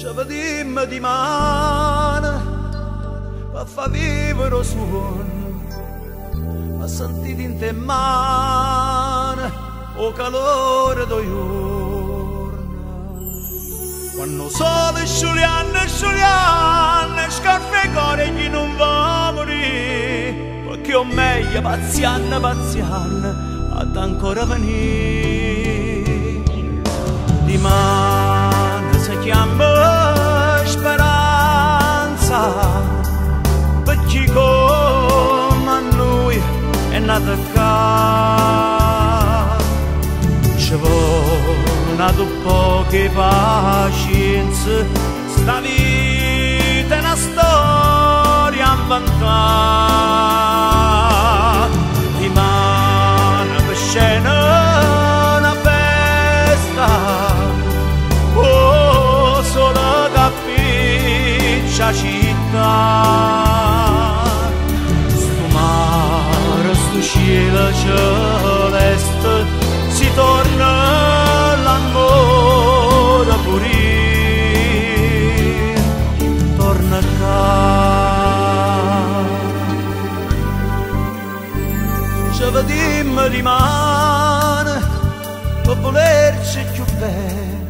Ci vediamo di mano per far vivere il suono, ma sentite in te mano il calore del giorno. Quando il sole sciuliano, scarpe e cuore chi non va a morire, perché ho meglio pazziano, ad ancora venire. Di mano si chiama speranza, perché come a noi è nata qua. Ci vuole un po' di pazienza, sta vita è una storia inventata. Di mano per scena una festa, oh, solo capisce città. Sto mare, sto cielo celeste, si torna l'amore pure, torna qua. Ci vediamo di mano per volerci più bene,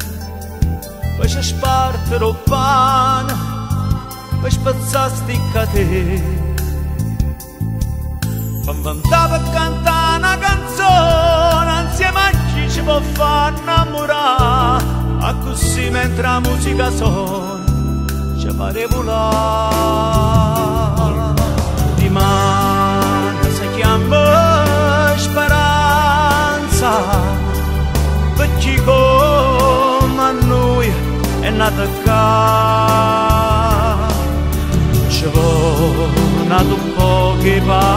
poi ci spartere il pane, poi spazzare sti catene. Inventava a cantare una canzone insieme a chi ci può far innamorare, a così mentre la musica suona ci pare volare. Di mano si chiama speranza, perché come a noi è nata qua. Ci vuole un po' che va